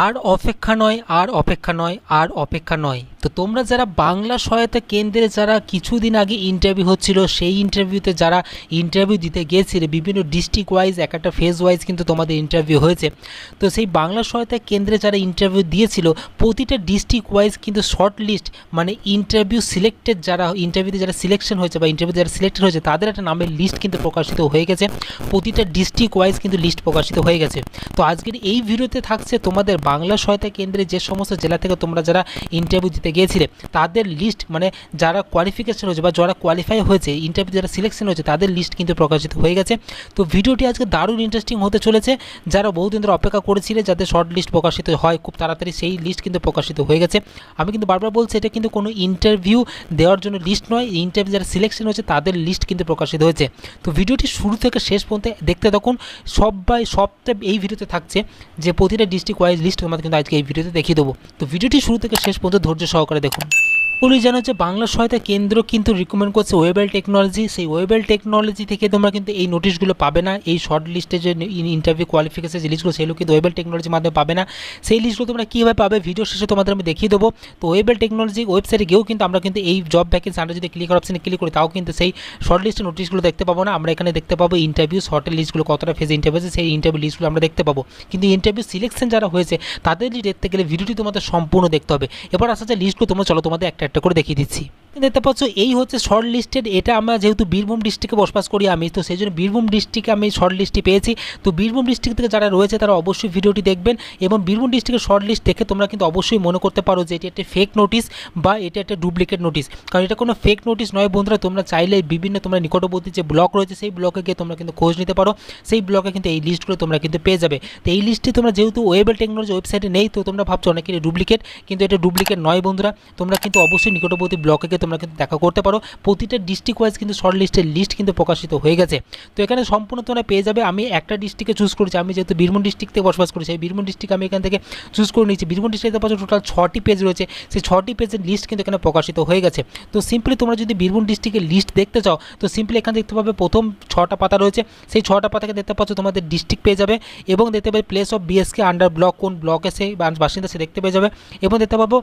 আর অপেক্ষা নয়, আর অপেক্ষা নয়, আর অপেক্ষা নয়। তো তোমরা যারা বাংলা সহায়তা কেন্দ্রে যারা কিছুদিন আগে ইন্টারভিউ হচ্ছিল, সেই ইন্টারভিউতে যারা ইন্টারভিউ দিতে গিয়েছিলে বিভিন্ন ডিস্ট্রিক্ট ওয়াইজ এক একটা ফেজ ওয়াইজ কিন্তু তোমাদের ইন্টারভিউ হয়েছে। তো সেই বাংলা সহায়তা কেন্দ্রে যারা ইন্টারভিউ দিয়েছিল প্রতিটা ডিস্ট্রিক্ট ওয়াইজ কিন্তু শর্ট লিস্ট মানে ইন্টারভিউ সিলেক্টেড যারা ইন্টারভিউতে যারা সিলেকশন হয়েছে বা ইন্টারভিউতে যারা সিলেক্টেড হয়েছে তাদের একটা নামের লিস্ট কিন্তু প্রকাশিত হয়ে গেছে। প্রতিটা ডিস্ট্রিক্ট ওয়াইজ কিন্তু লিস্ট প্রকাশিত হয়ে গেছে। তো আজকের এই ভিডিওতে থাকছে তোমাদের বাংলা সহায়তা কেন্দ্রে যে সমস্ত জেলা থেকে তোমরা যারা ইন্টারভিউ দিতে গিয়েছিলে তাদের লিস্ট মানে যারা কোয়ালিফিকেশন হয়েছে বা যারা কোয়ালিফাই হয়েছে ইন্টারভিউ যারা সিলেকশন হয়েছে তাদের লিস্ট কিন্তু প্রকাশিত হয়ে গেছে। তো ভিডিওটি আজকে দারুণ ইন্টারেস্টিং হতে চলেছে। যারা বহুদিন ধরে অপেক্ষা করেছিলে যাদের শর্ট লিস্ট প্রকাশিত হয় খুব তাড়াতাড়ি সেই লিস্ট কিন্তু প্রকাশিত হয়ে গেছে। আমি কিন্তু বারবার বলছি এটা কিন্তু কোনো ইন্টারভিউ দেওয়ার জন্য লিস্ট নয়, ইন্টারভিউ যারা সিলেকশন হয়েছে তাদের লিস্ট কিন্তু প্রকাশিত হয়েছে। তো ভিডিওটি শুরু থেকে শেষ পর্যন্ত দেখতে থাকুন। সবটা এই ভিডিওতে থাকছে যে প্রতিটা ডিস্ট্রিক্ট ওয়াইজ লিস্ট তোমাদের কিন্তু আজকে এই ভিডিওতে দেখিয়ে দেবো। তো ভিডিওটি শুরু থেকে শেষ পর্যন্ত ধৈর্য সহকারে দেখুন। জানো যে বাংলা সহায়তা কেন্দ্র কিন্তু রিকমেন্ড করছে ওয়েবেল টেকনোলজি। সেই ওয়েবেল টেকনোলজি থেকে তোমরা কিন্তু এই নোটিশগুলো পাবে না। এই শর্ট লিস্টে যে ইন্টারভিউ কোয়ালিফিকেশন যে লিস্টগুলো সেগুলো কিন্তু ওয়েবেল টেকনোলজির মাধ্যমে পাবে না। সেই লিস্টগুলো তোমরা কীভাবে পাবে ভিডিও শেষে তোমাদের আমি দেখিয়ে দেবো। তো ওয়েবেল টেকনোলজি ওয়েবসাইটে গিয়েও কিন্তু আমরা কিন্তু এই জব ভ্যাকেন্সি আমরা যদি ক্লিক অপশানে ক্লিক করি তাও কিন্তু সেই শর্ট লিস্টের নোটিশগুলো দেখতে পাবো না। আমরা এখানে দেখতে পাবো ইন্টারভিউ শর্টের লিস্টগুলো কতটা ফেজে ইন্টারভিউ আছে সেই ইন্টারভিউ লিস্টগুলো আমরা দেখতে পাবো। কিন্তু ইন্টারভিউ সিলেকশন যারা হয়েছে তাদের লিস্ট দেখতে গেলে ভিডিওটি তোমাদের সম্পূর্ণ দেখতে হবে। এবার আসা যে লিস্টগুলো তোমরা চলো তোমাদের একটা একটা করে দেখিয়ে দিচ্ছি। দেখতে পাচ্ছ এই হচ্ছে শর্ট লিস্টেড। এটা আমরা যেহেতু বীরভূম ডিস্ট্রিক্টে বসবাস করি আমি, তো সেই জন্য বীরভূম ডিস্ট্রিক্টে আমি শর্ট লিস্টটি পেয়েছি। তো বীরভূম ডিস্ট্রিক্ট থেকে যারা রয়েছে তারা অবশ্যই ভিডিওটি দেখবেন এবং বীরভূম ডিস্ট্রিক্টের শর্ট লিস্ট দেখে তোমরা কিন্তু অবশ্যই মনে করতে পারো যে এটি একটা ফেক নোটিশ বা এটা একটা ডুপ্লিকেট নোটিশ। কারণ এটা কোনো ফেক নোটিশ নয় বন্ধুরা। তোমরা চাইলে বিভিন্ন তোমরা নিকটবর্তী যে ব্লক রয়েছে সেই ব্লকে গিয়ে তোমরা কিন্তু খোঁজ নিতে পারো। সেই ব্লকে কিন্তু এই লিস্টগুলো তোমরা কিন্তু পেয়ে যাবে। তো এই লিস্টটি তোমরা যেহেতু ওয়েবেল টেকনোলজি ওয়েবসাইটে নেই তো তোমরা ভাবছো অনেকেরই ডুপ্লিকেট, কিন্তু এটা ডুপ্লিকেট নয় বন্ধুরা। তোমরা কিন্তু অবশ্যই নিকটবর্তী ব্লকে গিয়ে তোমরা কিন্তু দেখা করতে পারো। প্রতিটা ডিস্ট্রিক্ট ওয়াইজ কিন্তু শর্ট লিস্টের লিস্ট কিন্তু প্রকাশিত হয়ে গেছে। তো এখানে সম্পূর্ণ তোমরা পেয়ে যাবে। আমি একটা ডিস্ট্রিক্টে চুজ করেছি, আমি যেহেতু বীরভূম ডিস্ট্রিক্ট থেকে বসবাস করি সেই বীরভূম ডিস্ট্রিক্ট আমি এখান থেকে চুজ করে নিয়েছি। বীরভূম ডিস্ট্রিক্টে পাচ্ছ টোটাল 6টি পেজ রয়েছে, সেই 6টি পেজের লিস্ট কিন্তু এখানে প্রকাশিত হয়ে গেছে। তো সিম্পলি তোমরা যদি বীরভূম ডিস্ট্রিক্টের লিস্ট দেখতে চাও তো সিম্পলি এখানে দেখতে পাবে প্রথম 6টা পাতা রয়েছে, সেই 6টা পাতাকে দেখতে পাচ্ছ তোমাদের ডিস্ট্রিক্ট পেয়ে যাবে এবং দেখতে পাবে place of BSK under block কোন ব্লকে সেই বাসিন্দা সে দেখতে পেয়ে যাবে এবং দেখতে পাবো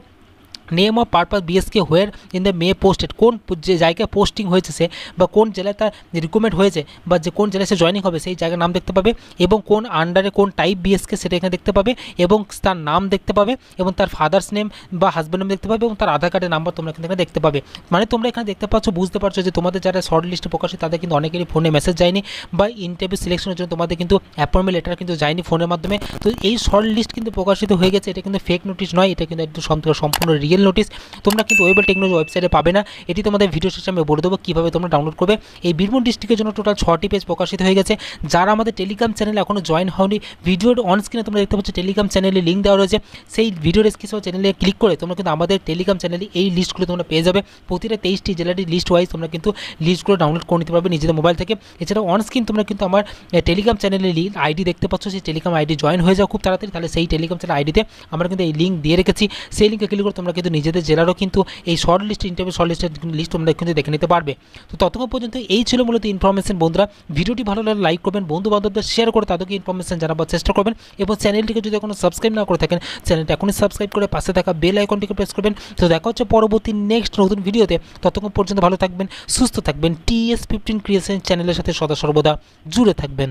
name of purpose BSK where in the May posted কোন যে জায়গায় পোস্টিং হয়েছে সে বা কোন জেলায় তার রিক্রুটমেন্ট হয়েছে বা যে কোন জেলায় সে জয়েনিং হবে সেই জায়গার নাম দেখতে পাবে এবং কোন আন্ডারে কোন টাইপ বিএসকে সেটা এখানে দেখতে পাবে এবং তার নাম দেখতে পাবে এবং তার ফাদার্স নেম বা হাজব্যান্ড নেম দেখতে পাবে এবং তার আধার কার্ডের নাম্বার তোমরা এখানে দেখতে পাবে। মানে তোমরা এখানে দেখতে পাচ্ছ বুঝতে পারছো যে তোমাদের যারা শর্ট লিস্টে প্রকাশিত তাদের কিন্তু অনেকেরই ফোনে মেসেজ যায়নি বা ইন্টারভিউ সিলেকশনের জন্য তোমাদের কিন্তু অ্যাপয়েন্টমেন্ট লেটার কিন্তু যায়নি ফোনের মাধ্যমে। তো এই শর্ট লিস্ট কিন্তু প্রকাশিত হয়ে গেছে। এটা কিন্তু ফেক নোটিশ নয়, এটা কিন্তু একদম সম্পূর্ণ রিয়েল নোটিশ। তোমরা কিন্তু ওয়েবেল টেকনোলজি ওয়েবসাইটে পাবে না। এটি তোমাদের ভিডিও শেষে আমি বলে দেবো কীভাবে তোমরা ডাউনলোড করবে। এই বীরভূম ডিস্ট্রিক্টের জন্য টোটাল 6টি পেজ প্রকাশিত হয়ে গেছে। যারা আমাদের টেলিগ্রাম চ্যানেলে এখনও জয়েন হয়নি ভিডিওর অন স্ক্রিনে তোমরা দেখতে পাচ্ছ টেলিগ্রাম চ্যানেলে লিঙ্ক দেওয়া রয়েছে। সেই ভিডিও ডেসক্রিপশন চ্যানেলে ক্লিক করে তোমরা কিন্তু আমাদের টেলিগ্রাম চ্যানেলে এই লিস্টগুলো তোমরা পেয়ে যাবে। প্রতিটা 23টি জেলাটি লিস্ট ওয়াইজ তোমরা কিন্তু লিস্টগুলো ডাউনলোড করে নিতে পারবে নিজেদের মোবাইল থেকে। এছাড়া অন স্ক্রিন তোমরা কিন্তু আমার টেলিগ্রাম চ্যানেলে আইডি দেখতে পাচ্ছ, সেই টেলিগ্রাম আইডি জয়েন হয়ে যাও খুব তাড়াতাড়ি। তাহলে সেই টেলিগ্রাম চ্যানেল আইডিতে আমরা কিন্তু এই লিঙ্ক দিয়ে রেখেছি, সেই লিঙ্কে ক্লিক করে তোমরা কিন্তু নিজেদের জেলারও কিন্তু এই শর্ট লিস্ট ইন্টারভিউ শর্ট লিস্টের লিস্ট তোমরা কিন্তু দেখে নিতে পারবে। তো ততক্ষণ পর্যন্ত এই ছিল মূলত ইনফরমেশন বন্ধুরা। ভিডিওটি ভালো লাগলে লাইক করবেন, বন্ধু বান্ধবদের শেয়ার করে তাদেরকে ইনফরমেশন জানাবার চেষ্টা করবেন এবং চ্যানেলটিকে যদি এখনো সাবস্ক্রাইব না করে থাকেন চ্যানেলটি এখনই সাবস্ক্রাইব করে পাশে থাকা বেল আইকনটিকে প্রেস করবেন। তো দেখা হচ্ছে পরবর্তী নেক্সট নতুন ভিডিওতে। ততক্ষণ পর্যন্ত ভালো থাকবেন, সুস্থ থাকবেন, TS15 ক্রিয়েশন চ্যানেলের সাথে সদা সর্বদা জুড়ে থাকবেন।